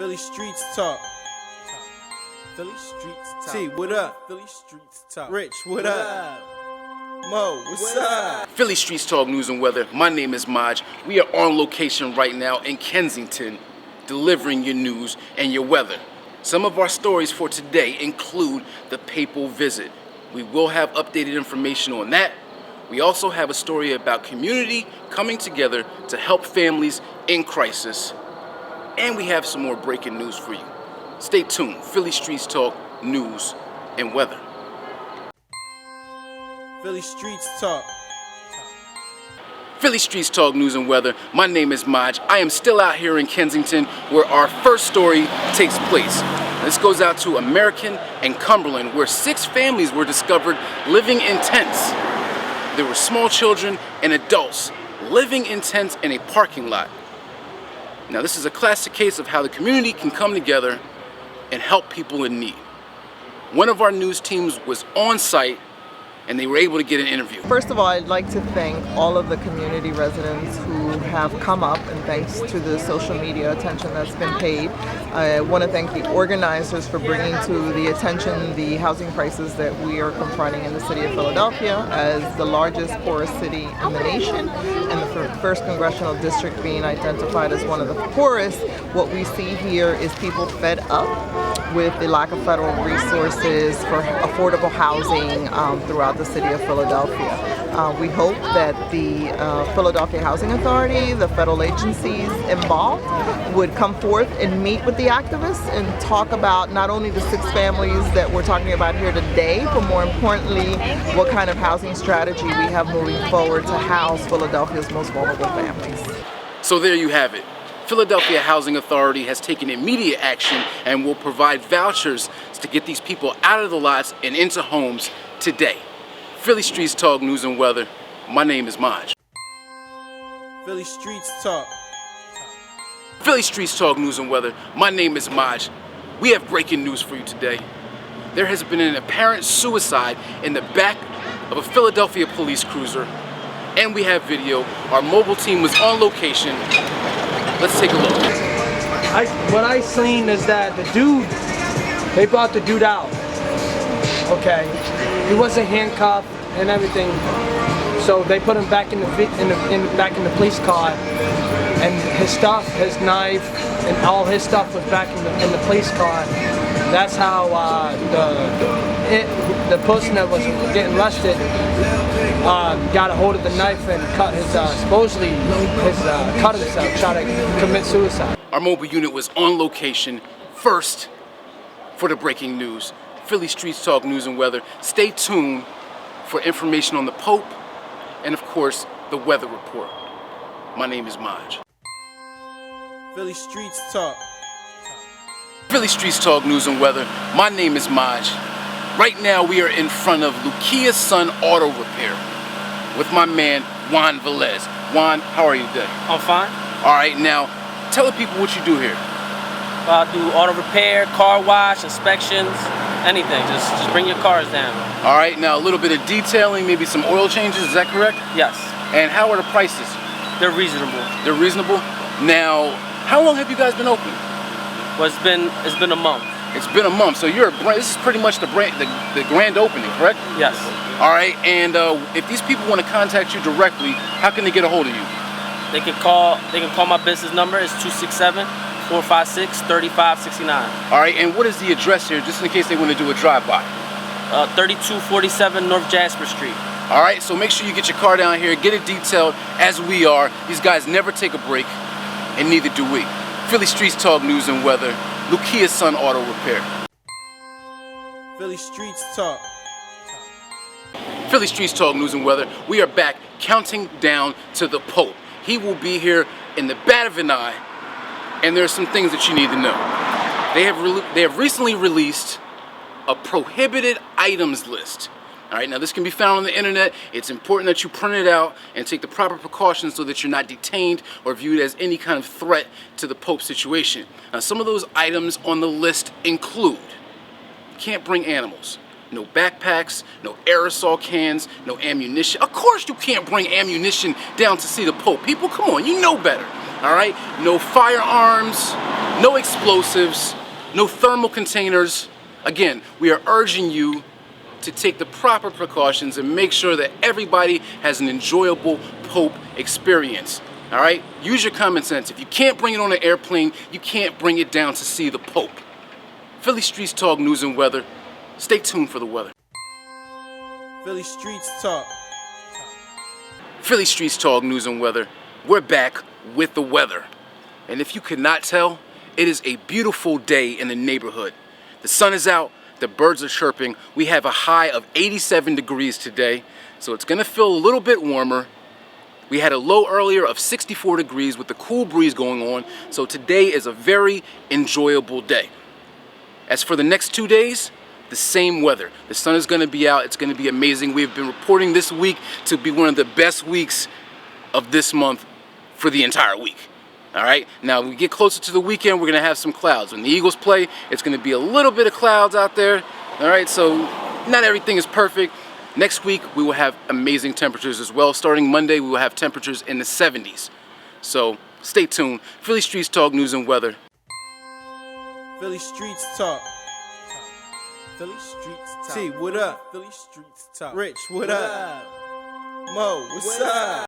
Philly streets talk. Philly streets talk. T, what up? Philly streets talk. Rich, what up? Mo, what's up? Philly Streets Talk News and Weather. My name is Maj. We are on location right now in Kensington, delivering your news and your weather. Some of our stories for today include the papal visit. We will have updated information on that. We also have a story about community coming together to help families in crisis. And we have some more breaking news for you. Stay tuned. Philly Streets Talk News and Weather. Philly streets talk. Philly Streets Talk News and Weather. My name is Maj. I am still out here in Kensington where our first story takes place. This goes out to American and Cumberland, where 6 families were discovered living in tents. There were small children and adults living in tents in a parking lot. Now, this is a classic case of how the community can come together and help people in need. One of our news teams was on site and they were able to get an interview. First of all, I'd like to thank all of the community residents who have come up, and thanks to the social media attention that's been paid. I want to thank the organizers for bringing to the attention the housing crisis that we are confronting in the city of Philadelphia as the largest poorest city in the nation, and the first congressional district being identified as one of the poorest. What we see here is people fed up with the lack of federal resources for affordable housing throughout the city of Philadelphia. We hope that the Philadelphia Housing Authority, the federal agencies involved, would come forth and meet with the activists and talk about not only the 6 families that we're talking about here today, but more importantly, what kind of housing strategy we have moving forward to house Philadelphia's most vulnerable families. So there you have it. Philadelphia Housing Authority has taken immediate action and will provide vouchers to get these people out of the lots and into homes today. Philly Streets Talk News and Weather. My name is Maj. Philly streets talk. Philly Streets Talk News and Weather. My name is Maj. We have breaking news for you today. There has been an apparent suicide in the back of a Philadelphia police cruiser, and we have video. Our mobile team was on location. Let's take a look. What I seen is that the dude, they brought the dude out. Okay, he wasn't handcuffed and everything, so they put him back in the police car, and his stuff, his knife, and all his stuff was back in the police car. That's how the person that was getting arrested got a hold of the knife and cut his cut himself, trying to commit suicide. Our mobile unit was on location first for the breaking news. Philly Streets Talk News and Weather. Stay tuned for information on the Pope and, of course, the weather report. My name is Maj. Philly streets talk. Philly Streets Talk News and Weather. My name is Maj. Right now we are in front of Luquia's Son Auto Repair with my man Juan Velez. Juan, how are you today? I'm fine. All right, now tell the people what you do here. I do auto repair, car wash, inspections, anything. Just bring your cars down. All right, now a little bbit of detailing, maybe some oil changes, is that correct? Yes. And how are the prices? They're reasonable. They're reasonable? Now, how long have you guys been open? Well, it's been a month. It's been a month, so this is pretty much the grand opening, correct? Yes. All right, and if these people want to contact you directly, how can they get a hold of you? They can call my business number. It's 267-456-3569. All right, and what is the address here, just in case they want to do a drive-by? 3247 North Jasper Street. All right, so make sure you get your car down here, get it detailed as we are. These guys never take a break, and neither do we. Philly Streets Talk News and Weather. Luquia's Son Auto Repair. Philly streets talk. Philly Streets Talk News and Weather. We are back counting down to the Pope. He will be here in the bat of an eye, and there are some things that you need to know. They have recently released a prohibited items list. All right, now this can be found on the internet. It's important that you print it out and take the proper precautions so that you're not detained or viewed as any kind of threat to the Pope situation. Now, some of those items on the list include: you can't bring animals, no backpacks, no aerosol cans, no ammunition. Of course you can't bring ammunition down to see the Pope. People, come on, you know better. All right, no firearms, no explosives, no thermal containers. Again, we are urging you to take the proper precautions and make sure that everybody has an enjoyable Pope experience. All right? Use your common sense. If you can't bring it on an airplane, you can't bring it down to see the Pope. Philly Streets Talk News and Weather. Stay tuned for the weather. Philly Streets Talk. Philly Streets Talk News and Weather. We're back with the weather. And if you could not tell, it is a beautiful day in the neighborhood. The sun is out, the birds are chirping. We have a high of 87 degrees today, so it's gonna feel a little bit warmer. We had a low earlier of 64 degrees with the cool breeze going on, so today is a very enjoyable day. As for the next 2 days, the same weather. The sun is gonna be out, it's gonna be amazing. We've been reporting this week to be one of the best weeks of this month for the entire week. All right, now we get closer to the weekend, we're gonna have some clouds. When the Eagles play, it's gonna be a little bit of clouds out there. All right, so not everything is perfect. Next week, we will have amazing temperatures as well. Starting Monday, we will have temperatures in the 70s. So stay tuned. Philly Streets Talk News and Weather. Philly Streets Talk. Philly Streets Talk. T, what up? Philly Streets Talk. Rich, what up? Mo, what's up?